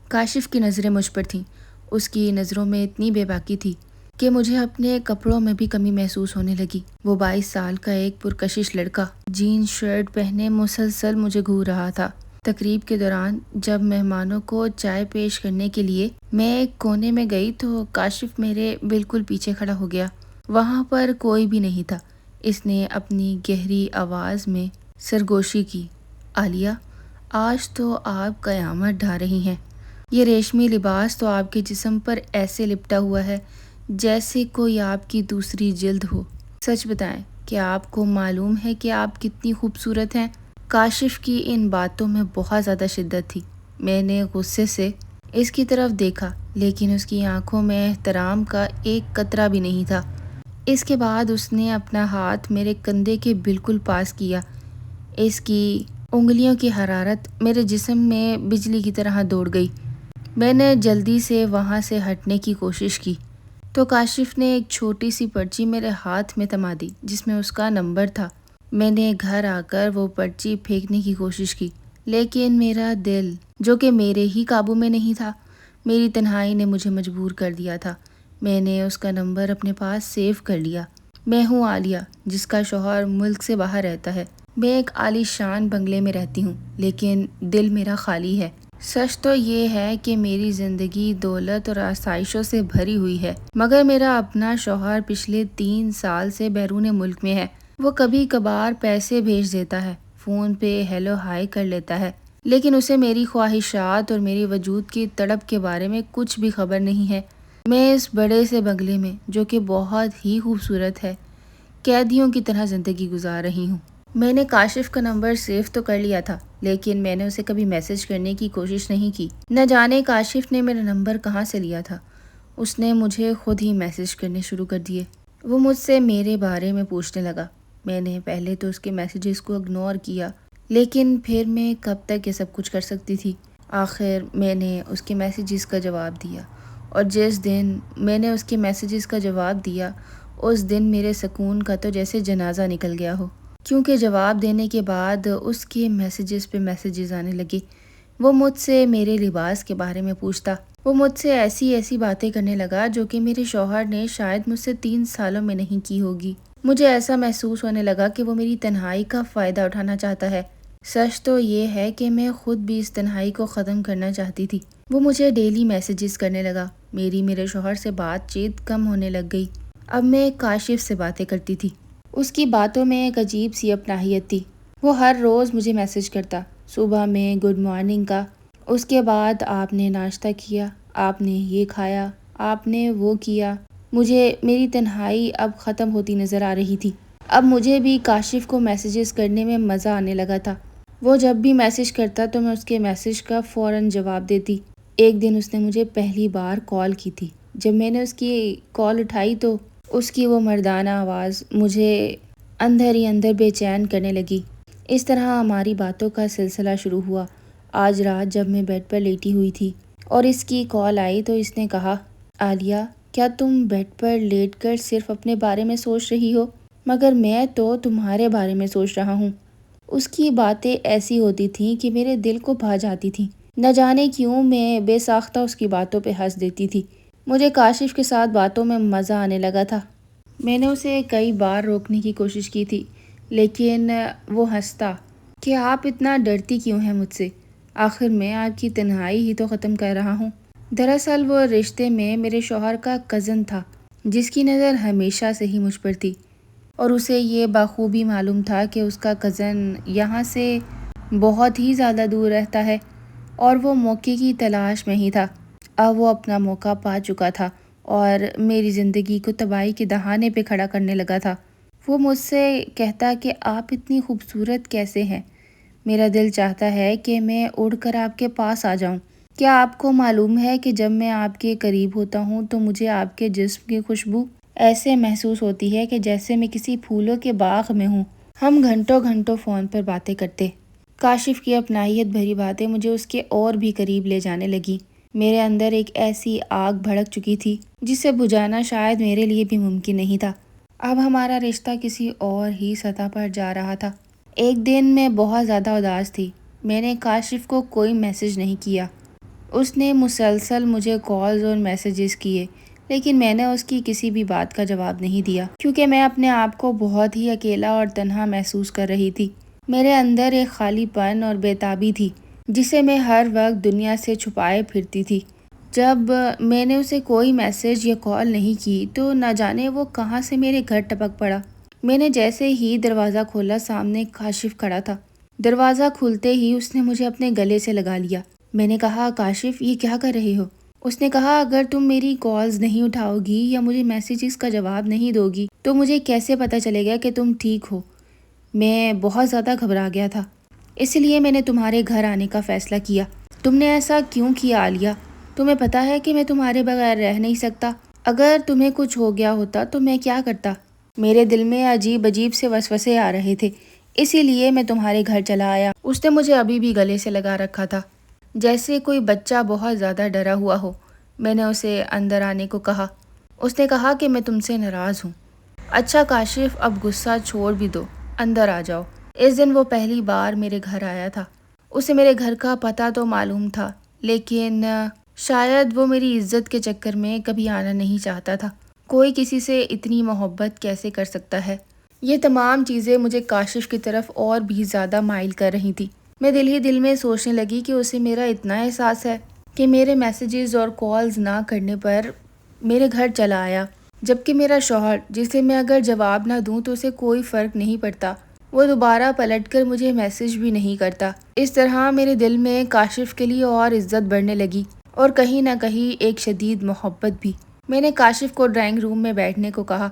کاشف کی نظریں مجھ پر تھیں۔ اس کی نظروں میں اتنی بے باکی تھی کہ مجھے اپنے کپڑوں میں بھی کمی محسوس ہونے لگی۔ وہ 22 سال کا ایک پرکشش لڑکا جینز شرٹ پہنے مسلسل مجھے گھور رہا تھا۔ تقریب کے دوران جب مہمانوں کو چائے پیش کرنے کے لیے میں ایک کونے میں گئی تو کاشف میرے بالکل پیچھے کھڑا ہو گیا۔ وہاں پر کوئی بھی نہیں تھا۔ اس نے اپنی گہری آواز میں سرگوشی کی، عالیہ، آج تو آپ قیامت ڈھا رہی ہیں۔ یہ ریشمی لباس تو آپ کے جسم پر ایسے لپٹا ہوا ہے جیسے کوئی آپ کی دوسری جلد ہو۔ سچ بتائیں کہ آپ کو معلوم ہے کہ آپ کتنی خوبصورت ہیں؟ کاشف کی ان باتوں میں بہت زیادہ شدت تھی۔ میں نے غصے سے اس کی طرف دیکھا لیکن اس کی آنکھوں میں احترام کا ایک قطرہ بھی نہیں تھا۔ اس کے بعد اس نے اپنا ہاتھ میرے کندھے کے بالکل پاس کیا۔ اس کی انگلیوں کی حرارت میرے جسم میں بجلی کی طرح دوڑ گئی۔ میں نے جلدی سے وہاں سے ہٹنے کی کوشش کی تو کاشف نے ایک چھوٹی سی پرچی میرے ہاتھ میں تما دی جس میں اس کا نمبر تھا۔ میں نے گھر آ کر وہ پرچی پھینکنے کی کوشش کی لیکن میرا دل، جو کہ میرے ہی قابو میں نہیں تھا، میری تنہائی نے مجھے مجبور کر دیا تھا۔ میں نے اس کا نمبر اپنے پاس سیو کر لیا۔ میں ہوں عالیہ، جس کا شوہر ملک سے باہر رہتا ہے۔ میں ایک عالی شان بنگلے میں رہتی ہوں لیکن دل میرا خالی ہے۔ سچ تو یہ ہے کہ میری زندگی دولت اور آسائشوں سے بھری ہوئی ہے مگر میرا اپنا شوہر پچھلے 3 سال سے بیرون ملک میں ہے۔ وہ کبھی کبھار پیسے بھیج دیتا ہے، فون پہ ہیلو ہائی کر لیتا ہے، لیکن اسے میری خواہشات اور میری وجود کی تڑپ کے بارے میں کچھ بھی خبر نہیں ہے۔ میں اس بڑے سے بنگلے میں، جو کہ بہت ہی خوبصورت ہے، قیدیوں کی طرح زندگی گزار رہی ہوں۔ میں نے کاشف کا نمبر سیو تو کر لیا تھا لیکن میں نے اسے کبھی میسج کرنے کی کوشش نہیں کی۔ نہ جانے کاشف نے میرا نمبر کہاں سے لیا تھا۔ اس نے مجھے خود ہی میسج کرنے شروع کر دیے۔ وہ مجھ سے میرے بارے میں پوچھنے لگا۔ میں نے پہلے تو اس کے میسیجز کو اگنور کیا لیکن پھر میں کب تک یہ سب کچھ کر سکتی تھی۔ آخر میں نے اس کے میسیجز کا جواب دیا اور جس دن میں نے اس کے میسیجز کا جواب دیا اس دن میرے سکون کا تو جیسے جنازہ نکل گیا ہو، کیونکہ جواب دینے کے بعد اس کے میسیجز پہ میسیجز آنے لگے۔ وہ مجھ سے میرے لباس کے بارے میں پوچھتا۔ وہ مجھ سے ایسی باتیں کرنے لگا جو کہ میرے شوہر نے شاید مجھ سے 3 سالوں میں نہیں کی ہوگی۔ مجھے ایسا محسوس ہونے لگا کہ وہ میری تنہائی کا فائدہ اٹھانا چاہتا ہے۔ سچ تو یہ ہے کہ میں خود بھی اس تنہائی کو ختم کرنا چاہتی تھی۔ وہ مجھے ڈیلی میسیجز کرنے لگا۔ میرے شوہر سے بات چیت کم ہونے لگ گئی۔ اب میں کاشف سے باتیں کرتی تھی۔ اس کی باتوں میں ایک عجیب سی اپناہیت تھی۔ وہ ہر روز مجھے میسج کرتا، صبح میں گڈ مارننگ کا، اس کے بعد آپ نے ناشتہ کیا، آپ نے یہ کھایا، آپ نے وہ کیا۔ مجھے میری تنہائی اب ختم ہوتی نظر آ رہی تھی۔ اب مجھے بھی کاشف کو میسیجز کرنے میں مزہ آنے لگا تھا۔ وہ جب بھی میسج کرتا تو میں اس کے میسج کا فوراً جواب دیتی۔ ایک دن اس نے مجھے پہلی بار کال کی تھی۔ جب میں نے اس کی کال اٹھائی تو اس کی وہ مردانہ آواز مجھے اندر ہی اندر بے چین کرنے لگی۔ اس طرح ہماری باتوں کا سلسلہ شروع ہوا۔ آج رات جب میں بیڈ پر لیٹی ہوئی تھی اور اس کی کال آئی تو اس نے کہا، عالیہ، کیا تم بیڈ پر لیٹ کر صرف اپنے بارے میں سوچ رہی ہو؟ مگر میں تو تمہارے بارے میں سوچ رہا ہوں۔ اس کی باتیں ایسی ہوتی تھیں کہ میرے دل کو بھا جاتی تھیں۔ نہ جانے کیوں میں بے ساختہ اس کی باتوں پہ ہنس دیتی تھی۔ مجھے کاشف کے ساتھ باتوں میں مزہ آنے لگا تھا۔ میں نے اسے کئی بار روکنے کی کوشش کی تھی لیکن وہ ہنستا کہ آپ اتنا ڈرتی کیوں ہیں مجھ سے؟ آخر میں آپ کی تنہائی ہی تو ختم کر رہا ہوں۔ دراصل وہ رشتے میں میرے شوہر کا کزن تھا جس کی نظر ہمیشہ سے ہی مجھ پر تھی اور اسے یہ بخوبی معلوم تھا کہ اس کا کزن یہاں سے بہت ہی زیادہ دور رہتا ہے اور وہ موقع کی تلاش میں ہی تھا۔ اب وہ اپنا موقع پا چکا تھا اور میری زندگی کو تباہی کے دہانے پہ کھڑا کرنے لگا تھا۔ وہ مجھ سے کہتا کہ آپ اتنی خوبصورت کیسے ہیں؟ میرا دل چاہتا ہے کہ میں اڑ کر آپ کے پاس آ جاؤں۔ کیا آپ کو معلوم ہے کہ جب میں آپ کے قریب ہوتا ہوں تو مجھے آپ کے جسم کی خوشبو ایسے محسوس ہوتی ہے کہ جیسے میں کسی پھولوں کے باغ میں ہوں۔ ہم گھنٹوں گھنٹوں فون پر باتیں کرتے۔ کاشف کی اپنائیت بھری باتیں مجھے اس کے اور بھی قریب لے جانے لگی۔ میرے اندر ایک ایسی آگ بھڑک چکی تھی جسے بجھانا شاید میرے لیے بھی ممکن نہیں تھا۔ اب ہمارا رشتہ کسی اور ہی سطح پر جا رہا تھا۔ ایک دن میں بہت زیادہ اداس تھی۔ میں نے کاشف کو کوئی میسج نہیں کیا۔ اس نے مسلسل مجھے کالز اور میسیجز کیے، لیکن میں نے اس کی کسی بھی بات کا جواب نہیں دیا، کیونکہ میں اپنے آپ کو بہت ہی اکیلا اور تنہا محسوس کر رہی تھی۔ میرے اندر ایک خالی پن اور بے تابی تھی جسے میں ہر وقت دنیا سے چھپائے پھرتی تھی۔ جب میں نے اسے کوئی میسیج یا کال نہیں کی تو نہ جانے وہ کہاں سے میرے گھر ٹپک پڑا۔ میں نے جیسے ہی دروازہ کھولا، سامنے کاشف کھڑا تھا۔ دروازہ کھلتے ہی اس نے مجھے اپنے گلے سے لگا لیا۔ میں نے کہا، کاشف یہ کیا کر رہے ہو؟ اس نے کہا، اگر تم میری کالز نہیں اٹھاؤ گی یا مجھے میسیجز کا جواب نہیں دو گی تو مجھے کیسے پتہ چلے گا کہ تم ٹھیک ہو؟ میں بہت زیادہ گھبرا گیا تھا، اس لیے میں نے تمہارے گھر آنے کا فیصلہ کیا۔ تم نے ایسا کیوں کیا عالیہ؟ تمہیں پتہ ہے کہ میں تمہارے بغیر رہ نہیں سکتا۔ اگر تمہیں کچھ ہو گیا ہوتا تو میں کیا کرتا؟ میرے دل میں عجیب عجیب سے وسوسے آ رہے تھے، اسی لیے میں تمہارے گھر چلا آیا۔ اس نے مجھے ابھی بھی گلے سے لگا رکھا تھا، جیسے کوئی بچہ بہت زیادہ ڈرا ہوا ہو۔ میں نے اسے اندر آنے کو کہا۔ اس نے کہا کہ میں تم سے ناراض ہوں۔ اچھا کاشف، اب غصہ چھوڑ بھی دو، اندر آ جاؤ۔ اس دن وہ پہلی بار میرے گھر آیا تھا۔ اسے میرے گھر کا پتہ تو معلوم تھا، لیکن شاید وہ میری عزت کے چکر میں کبھی آنا نہیں چاہتا تھا۔ کوئی کسی سے اتنی محبت کیسے کر سکتا ہے؟ یہ تمام چیزیں مجھے کاشف کی طرف اور بھی زیادہ مائل کر رہی تھی۔ میں دل ہی دل میں سوچنے لگی کہ اسے میرا اتنا احساس ہے کہ میرے میسیجز اور کالز نہ کرنے پر میرے گھر چلا آیا، جبکہ میرا شوہر، جسے میں اگر جواب نہ دوں تو اسے کوئی فرق نہیں پڑتا، وہ دوبارہ پلٹ کر مجھے میسیج بھی نہیں کرتا۔ اس طرح میرے دل میں کاشف کے لیے اور عزت بڑھنے لگی اور کہیں نہ کہیں ایک شدید محبت بھی۔ میں نے کاشف کو ڈرائنگ روم میں بیٹھنے کو کہا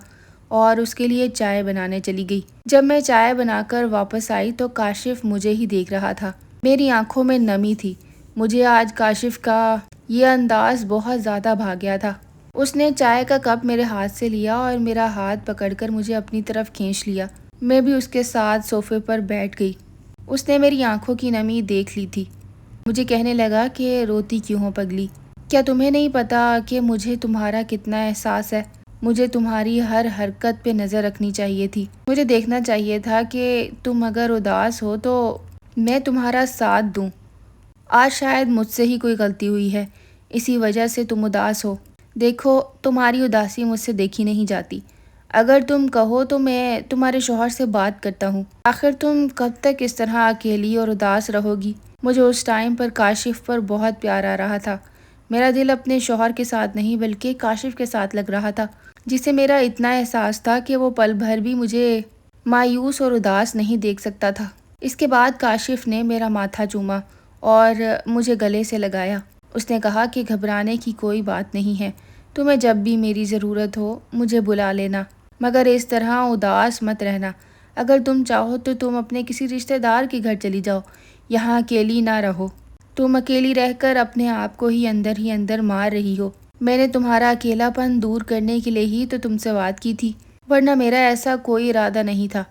اور اس کے لیے چائے بنانے چلی گئی۔ جب میں چائے بنا کر واپس آئی تو کاشف مجھے ہی دیکھ رہا تھا۔ میری آنکھوں میں نمی تھی۔ مجھے آج کاشف کا یہ انداز بہت زیادہ بھا گیا تھا۔ اس نے چائے کا کپ میرے ہاتھ سے لیا اور میرا ہاتھ پکڑ کر مجھے اپنی طرف کھینچ لیا۔ میں بھی اس کے ساتھ صوفے پر بیٹھ گئی۔ اس نے میری آنکھوں کی نمی دیکھ لی تھی۔ مجھے کہنے لگا کہ روتی کیوں ہو پگلی؟ کیا تمہیں نہیں پتا کہ مجھے تمہارا کتنا احساس ہے؟ مجھے تمہاری ہر حرکت پہ نظر رکھنی چاہیے تھی۔ مجھے دیکھنا چاہیے تھا کہ تم اگر اداس ہو تو میں تمہارا ساتھ دوں۔ آج شاید مجھ سے ہی کوئی غلطی ہوئی ہے، اسی وجہ سے تم اداس ہو۔ دیکھو، تمہاری اداسی مجھ سے دیکھی نہیں جاتی۔ اگر تم کہو تو میں تمہارے شوہر سے بات کرتا ہوں۔ آخر تم کب تک اس طرح اکیلی اور اداس رہو گی؟ مجھے اس ٹائم پر کاشف پر بہت پیار آ رہا تھا۔ میرا دل اپنے شوہر کے ساتھ نہیں بلکہ کاشف کے ساتھ لگ رہا تھا، جسے میرا اتنا احساس تھا کہ وہ پل بھر بھی مجھے مایوس اور اداس نہیں دیکھ سکتا تھا۔ اس کے بعد کاشف نے میرا ماتھا چوما اور مجھے گلے سے لگایا۔ اس نے کہا کہ گھبرانے کی کوئی بات نہیں ہے، تمہیں جب بھی میری ضرورت ہو مجھے بلا لینا، مگر اس طرح اداس مت رہنا۔ اگر تم چاہو تو تم اپنے کسی رشتہ دار کے گھر چلی جاؤ، یہاں اکیلی نہ رہو۔ تم اکیلی رہ کر اپنے آپ کو ہی اندر مار رہی ہو۔ میں نے تمہارا اکیلا پن دور کرنے کے لیے ہی تو تم سے بات کی تھی، ورنہ میرا ایسا کوئی ارادہ نہیں تھا۔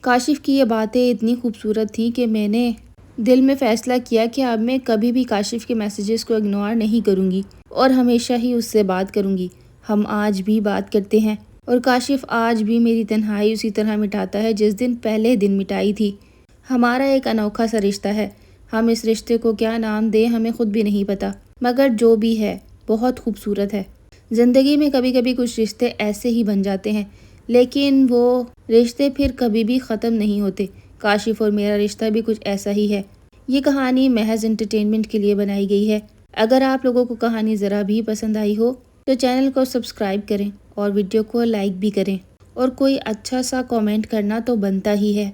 کاشف کی یہ باتیں اتنی خوبصورت تھیں کہ میں نے دل میں فیصلہ کیا کہ اب میں کبھی بھی کاشف کے میسیجز کو اگنور نہیں کروں گی اور ہمیشہ ہی اس سے بات کروں گی۔ ہم آج بھی بات کرتے ہیں اور کاشف آج بھی میری تنہائی اسی طرح مٹاتا ہے جس دن پہلے دن مٹائی تھی۔ ہمارا ایک انوکھا سا رشتہ ہے۔ ہم اس رشتے کو کیا نام دیں ہمیں خود بھی نہیں پتا، مگر جو بھی ہے بہت خوبصورت ہے۔ زندگی میں کبھی کبھی کچھ رشتے ایسے ہی بن جاتے ہیں، لیکن وہ رشتے پھر کبھی بھی ختم نہیں ہوتے۔ کاشف اور میرا رشتہ بھی کچھ ایسا ہی ہے۔ یہ کہانی محض انٹرٹینمنٹ کے لیے بنائی گئی ہے۔ اگر آپ لوگوں کو کہانی ذرا بھی پسند آئی ہو تو چینل کو سبسکرائب کریں اور ویڈیو کو لائک بھی کریں، اور کوئی اچھا سا کامنٹ کرنا تو بنتا ہی ہے۔